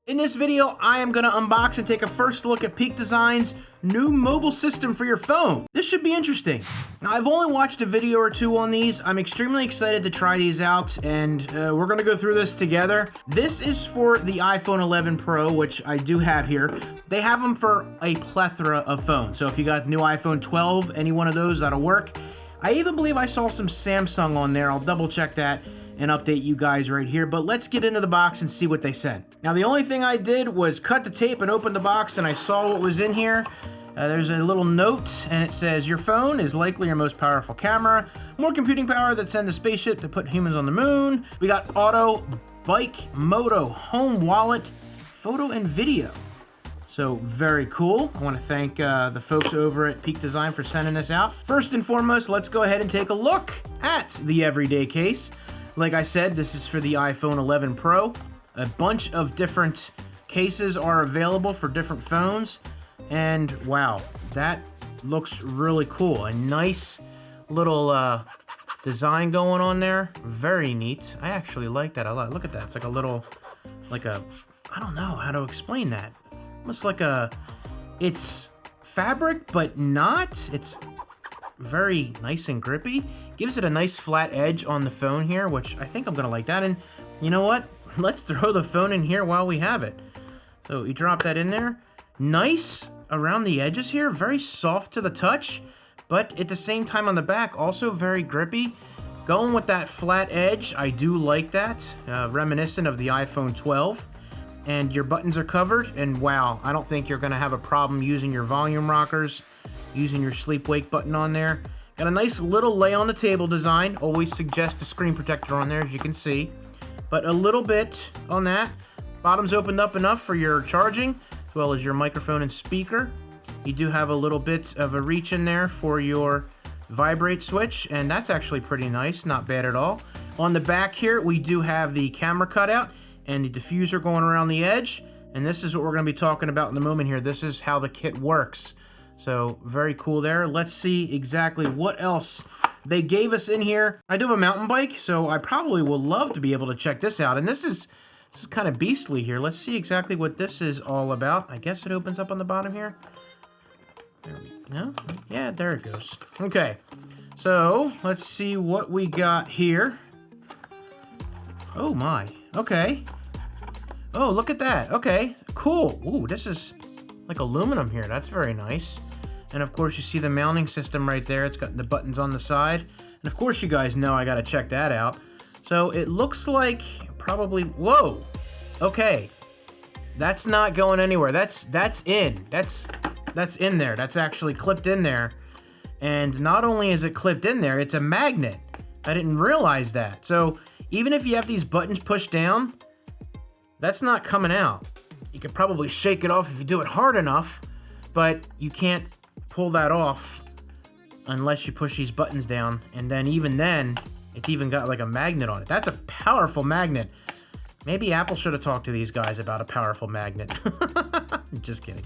In this video, I am going to unbox and take a first look at Peak Design's new mobile system for your phone. This should be interesting. Now, I've only watched a video or two on these. I'm extremely excited to try these out, and we're going to go through this together. This is for the iPhone 11 Pro, which I do have here. They have them for a plethora of phones. So if you got new iPhone 12, any one of those, that'll work. I even believe I saw some Samsung on there. I'll double check that and update you guys right here, but let's get into the box and see what they sent. Now, the only thing I did was cut the tape and open the box, and I saw what was in here. There's a little note, and it says, your phone is likely your most powerful camera, more computing power that send a spaceship to put humans on the moon. We got auto, bike, moto, home wallet, photo, and video. So very cool. I want to thank the folks over at Peak Design for sending this out. First and foremost, let's go ahead and take a look at the everyday case. Like I said, this is for the iPhone 11 Pro. A bunch of different cases are available for different phones. And wow, that looks really cool. A nice little design going on there. Very neat. I actually like that a lot. Look at that. It's like a little, I don't know how to explain that. Almost like it's fabric, but not. It's very nice and grippy. Gives it a nice flat edge on the phone here, which I think I'm gonna like that. And you know what? Let's throw the phone in here while we have it. So you drop that in there. Nice around the edges here, very soft to the touch, but at the same time on the back, also very grippy. Going with that flat edge, I do like that. Reminiscent of the iPhone 12. And your buttons are covered, and wow, I don't think you're gonna have a problem using your volume rockers, using your sleep wake button on there. Got a nice little lay on the table design. Always suggest a screen protector on there, as you can see. But a little bit on that. Bottom's opened up enough for your charging, as well as your microphone and speaker. You do have a little bit of a reach in there for your vibrate switch, and that's actually pretty nice, not bad at all. On the back here, we do have the camera cutout and the diffuser going around the edge. And this is what we're gonna be talking about in a moment here. This is how the kit works. So very cool there. Let's see exactly what else they gave us in here. I do have a mountain bike, so I probably will love to be able to check this out. And this is kind of beastly here. Let's see exactly what this is all about. I guess it opens up on the bottom here. There we go. Yeah, there it goes. Okay, so let's see what we got here. Oh my, okay. Oh, look at that. Okay, cool. Ooh, this is like aluminum here. That's very nice. And of course, you see the mounting system right there. It's got the buttons on the side. And of course, you guys know I gotta check that out. So it looks like probably, whoa, okay. That's not going anywhere. That's in. That's in there. That's actually clipped in there. And not only is it clipped in there, it's a magnet. I didn't realize that. So even if you have these buttons pushed down, that's not coming out. You could probably shake it off if you do it hard enough, but you can't pull that off unless you push these buttons down. And then even then, it's even got like a magnet on it. That's a powerful magnet. Maybe Apple should have talked to these guys about a powerful magnet. Just kidding.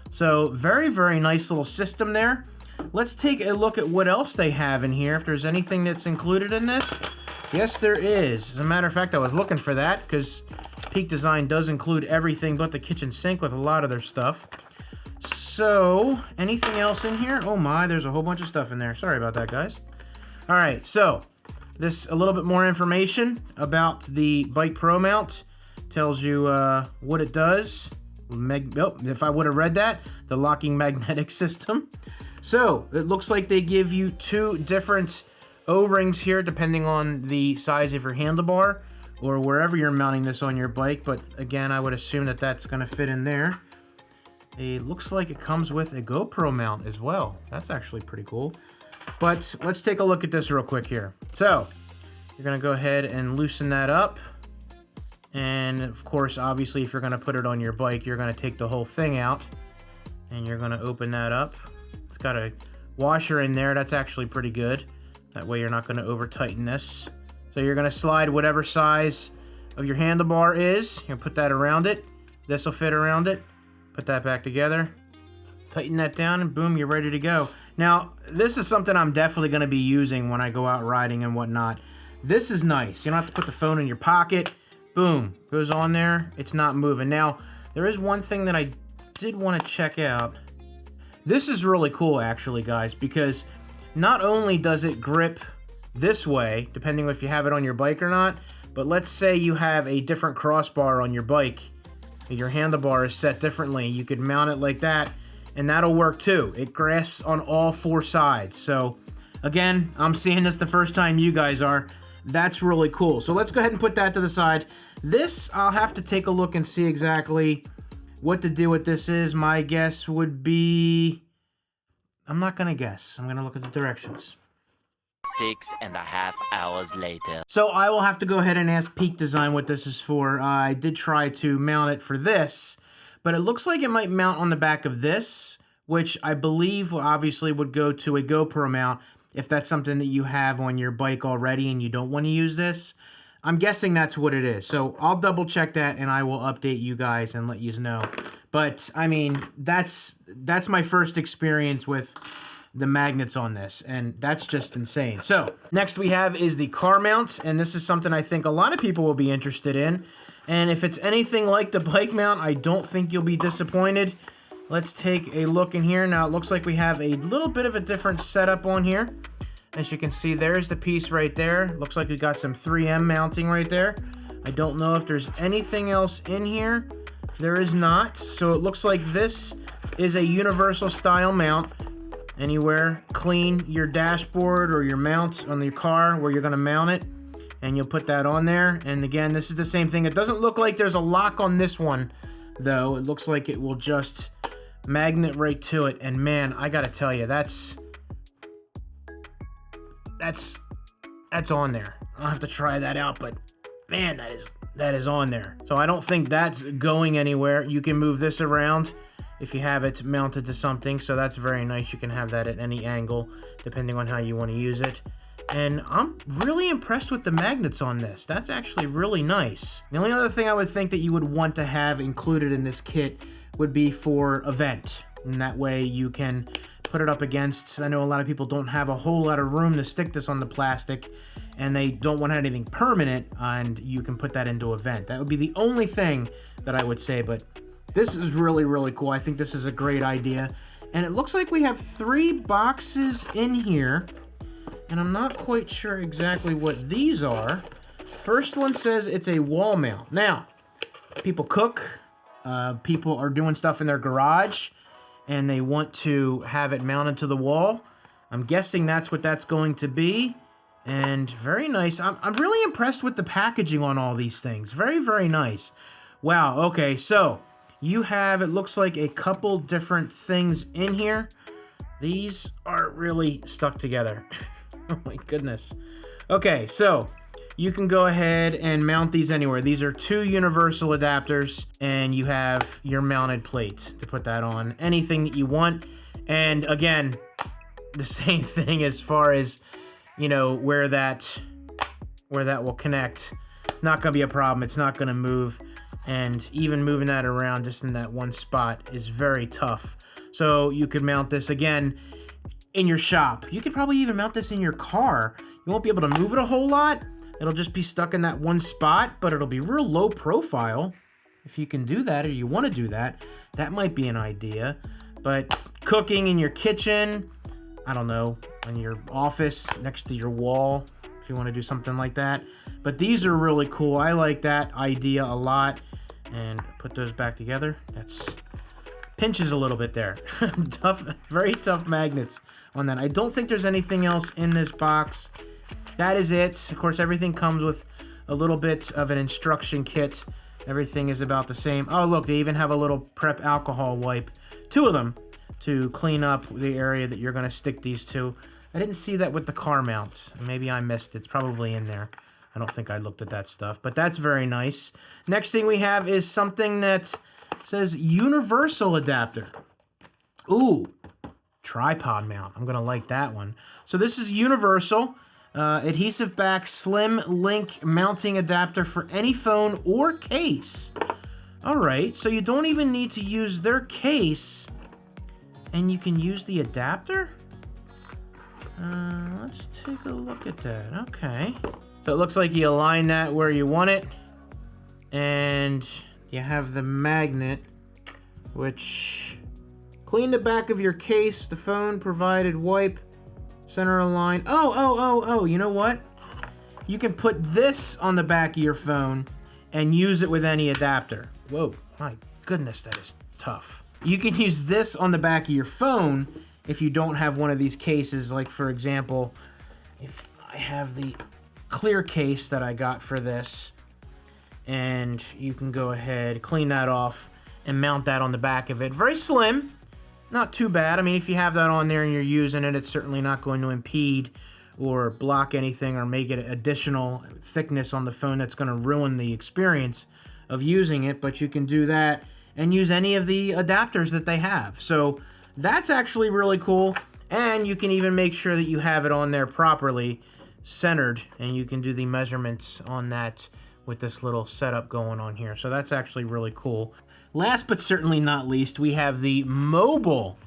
So very, very nice little system there. Let's take a look at what else they have in here, if there's anything that's included in this. Yes, there is. As a matter of fact, I was looking for that because Peak Design does include everything but the kitchen sink with a lot of their stuff. So, anything else in here? Oh my, there's a whole bunch of stuff in there. Sorry about that, guys. All right, so this a little bit more information about the Bike Pro mount. Tells you what it does. If I would have read that, the locking magnetic system. So, it looks like they give you two different O-rings here depending on the size of your handlebar or wherever you're mounting this on your bike, but again, I would assume that that's gonna fit in there. It looks like it comes with a GoPro mount as well. That's actually pretty cool. But let's take a look at this real quick here. So, you're gonna go ahead and loosen that up. And of course, obviously, if you're gonna put it on your bike, you're gonna take the whole thing out and you're gonna open that up. It's got a washer in there, that's actually pretty good. That way you're not gonna over tighten this. So you're gonna slide whatever size of your handlebar is. You're gonna put that around it. This will fit around it. Put that back together. Tighten that down and boom, you're ready to go. Now, this is something I'm definitely gonna be using when I go out riding and whatnot. This is nice. You don't have to put the phone in your pocket. Boom, goes on there. It's not moving. Now, there is one thing that I did want to check out. This is really cool, actually, guys, because not only does it grip this way, depending if you have it on your bike or not, but let's say you have a different crossbar on your bike, and your handlebar is set differently. You could mount it like that, and that'll work too. It grasps on all 4 sides. So, again, I'm seeing this the first time you guys are. That's really cool. So let's go ahead and put that to the side. This, I'll have to take a look and see exactly what to do with this is. My guess would be... I'm not gonna guess. I'm gonna look at the directions. 6.5 hours later. So I will have to go ahead and ask Peak Design what this is for. I did try to mount it for this, but it looks like it might mount on the back of this, which I believe obviously would go to a GoPro mount if that's something that you have on your bike already and you don't want to use this. I'm guessing that's what it is. So I'll double check that and I will update you guys and let you know. But I mean, that's my first experience with the magnets on this, and that's just insane. So next we have is the car mount, and this is something I think a lot of people will be interested in. And if it's anything like the bike mount, I don't think you'll be disappointed. Let's take a look in here. Now it looks like we have a little bit of a different setup on here. As you can see, there's the piece right there. Looks like we got some 3M mounting right there. I don't know if there's anything else in here. There is not. So it looks like this is a universal style mount. Anywhere, clean your dashboard or your mount on your car where you're gonna mount it, and you'll put that on there. And again, this is the same thing. It doesn't look like there's a lock on this one, though. It looks like it will just magnet right to it. And man, I gotta tell you, that's on there. I'll have to try that out, but man, that is on there. So I don't think that's going anywhere. You can move this around if you have it mounted to something, so that's very nice. You can have that at any angle depending on how you want to use it. And I'm really impressed with the magnets on this. That's actually really nice. The only other thing I would think that you would want to have included in this kit would be for a vent, and that way you can put it up against. I know a lot of people don't have a whole lot of room to stick this on the plastic, and they don't want anything permanent, and you can put that into a vent. That would be the only thing that I would say, but this is really, really cool. I think this is a great idea. And it looks like we have 3 boxes in here, and I'm not quite sure exactly what these are. First one says it's a wall mount. Now, people cook, people are doing stuff in their garage, and they want to have it mounted to the wall. I'm guessing that's what that's going to be. And very nice. I'm really impressed with the packaging on all these things. Very, very nice. Wow, okay, so you have, it looks like, a couple different things in here. These are really stuck together. Oh my goodness. Okay, so you can go ahead and mount these anywhere. These are 2 universal adapters, and you have your mounted plate to put that on anything that you want. And again, the same thing as far as, you know, where that will connect. Not gonna be a problem. It's not gonna move. And even moving that around just in that one spot is very tough. So you could mount this again in your shop. You could probably even mount this in your car. You won't be able to move it a whole lot. It'll just be stuck in that one spot, but it'll be real low profile. If you can do that, or you want to do that, that might be an idea. But cooking in your kitchen, I don't know, in your office, next to your wall, if you want to do something like that. But these are really cool. I like that idea a lot. And put those back together. That's pinches a little bit there. Tough, very tough magnets on that. I don't think there's anything else in this box. That is it. Of course, everything comes with a little bit of an instruction kit. Everything is about the same. Oh, look, they even have a little prep alcohol wipe. 2 of them to clean up the area that you're going to stick these to. I didn't see that with the car mounts. Maybe I missed it. It's probably in there. I don't think I looked at that stuff, but that's very nice. Next thing we have is something that says universal adapter. Ooh, tripod mount. I'm gonna like that one. So this is universal. Adhesive back slim link mounting adapter for any phone or case. All right, so you don't even need to use their case, and you can use the adapter? Let's take a look at that. Okay. So it looks like you align that where you want it. And you have the magnet, which clean the back of your case, the phone provided wipe, center align. Oh, you know what? You can put this on the back of your phone and use it with any adapter. Whoa, my goodness, that is tough. You can use this on the back of your phone if you don't have one of these cases. Like, for example, if I have the clear case that I got for this, and you can go ahead, clean that off, and mount that on the back of it. Very slim, not too bad. I mean, if you have that on there and you're using it, it's certainly not going to impede or block anything or make it additional thickness on the phone that's going to ruin the experience of using it. But you can do that and use any of the adapters that they have. So that's actually really cool. And you can even make sure that you have it on there properly centered, and you can do the measurements on that with this little setup going on here. So that's actually really cool. Last but certainly not least, we have the mobile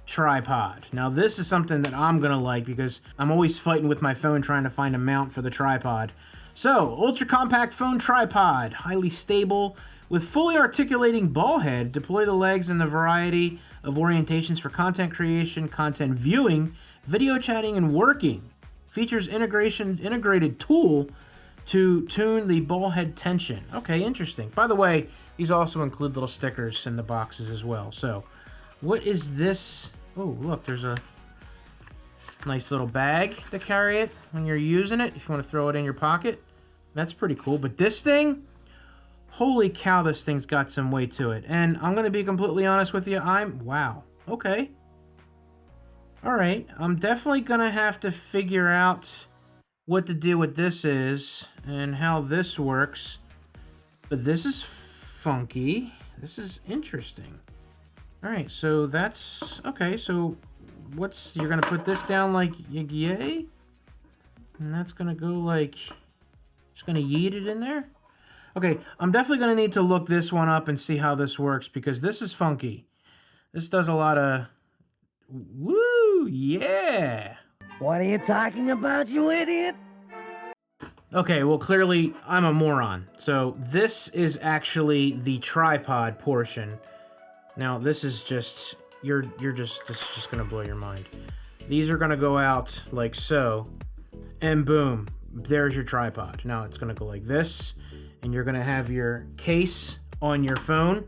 tripod. Now this is something that I'm gonna like because I'm always fighting with my phone trying to find a mount for the tripod. So, ultra compact phone tripod, highly stable, with fully articulating ball head. Deploy the legs in a variety of orientations for content creation, content viewing, video chatting, and working. Features integrated tool to tune the ball head tension. Okay, interesting. By the way, these also include little stickers in the boxes as well. So, what is this? Oh, look, there's a nice little bag to carry it when you're using it, if you want to throw it in your pocket. That's pretty cool. But this thing, holy cow, this thing's got some weight to it. And I'm going to be completely honest with you, wow, okay. All right, I'm definitely going to have to figure out what to do with this is and how this works. But this is funky. This is interesting. All right, so that's, okay, so you're going to put this down like yay? And that's going to go like, just going to yeet it in there? Okay, I'm definitely going to need to look this one up and see how this works because this is funky. This does a lot of, woo, yeah. What are you talking about, you idiot? Okay, well, clearly I'm a moron. So this is actually the tripod portion. Now, this is just, this is just gonna blow your mind. These are gonna go out like so, and boom, there's your tripod. Now it's gonna go like this, and you're gonna have your case on your phone.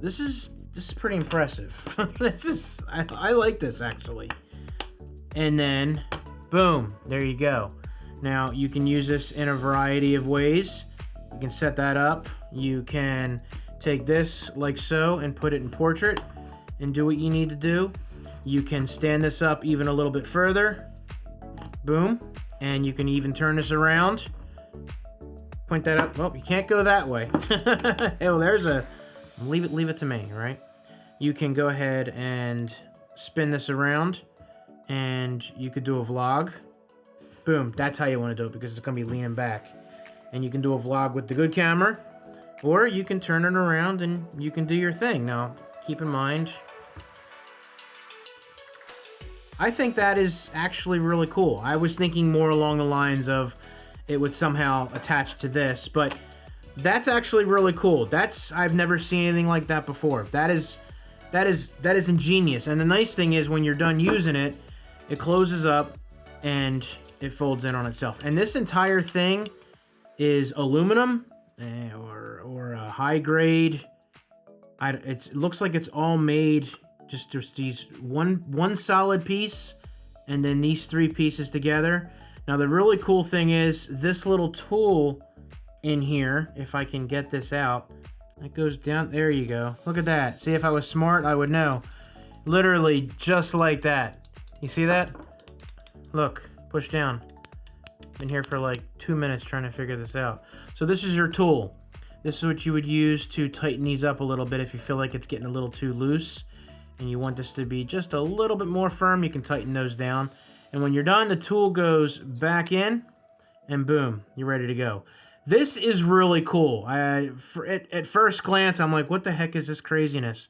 This is pretty impressive. I like this actually. And then, boom, there you go. Now, you can use this in a variety of ways. You can set that up. You can take this like so and put it in portrait and do what you need to do. You can stand this up even a little bit further. Boom. And you can even turn this around. Point that up. Well, you can't go that way. Oh, there's a... Leave it to me, right? You can go ahead and spin this around and you could do a vlog. Boom, that's how you want to do it because it's going to be leaning back. And you can do a vlog with the good camera, or you can turn it around and you can do your thing. Now, keep in mind, I think that is actually really cool. I was thinking more along the lines of it would somehow attach to this, but that's actually really cool. I've never seen anything like that before. That is ingenious. And the nice thing is when you're done using it, it closes up and it folds in on itself. And this entire thing is aluminum or a high grade. It looks like it's all made just these one solid piece and then these three pieces together. Now the really cool thing is this little tool in here, if I can get this out, it goes down. There you go. Look at that. See, if I was smart, I would know. Literally just like that. You see that? Look. Push down. Been here for like 2 minutes trying to figure this out. So this is your tool. This is what you would use to tighten these up a little bit if you feel like it's getting a little too loose and you want this to be just a little bit more firm. You can tighten those down. And when you're done, the tool goes back in and boom, you're ready to go. This is really cool. At first glance, I'm like, what the heck is this craziness?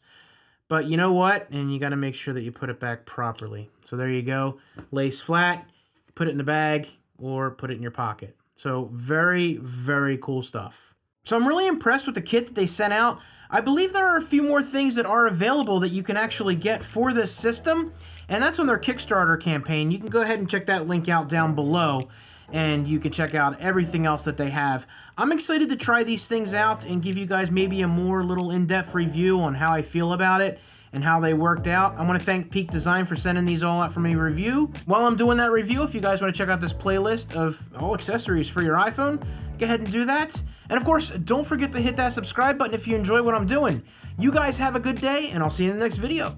But you know what? And you got to make sure that you put it back properly. So there you go. Lays flat. Put it in the bag or put it in your pocket. So very, very cool stuff. So I'm really impressed with the kit that they sent out. I believe there are a few more things that are available that you can actually get for this system, and that's on their Kickstarter campaign. You can go ahead and check that link out down below, and you can check out everything else that they have. I'm excited to try these things out and give you guys maybe a more little in-depth review on how I feel about it and how they worked out. I want to thank Peak Design for sending these all out for me to review. While I'm doing that review, if you guys want to check out this playlist of all accessories for your iPhone, go ahead and do that. And of course, don't forget to hit that subscribe button if you enjoy what I'm doing. You guys have a good day, and I'll see you in the next video.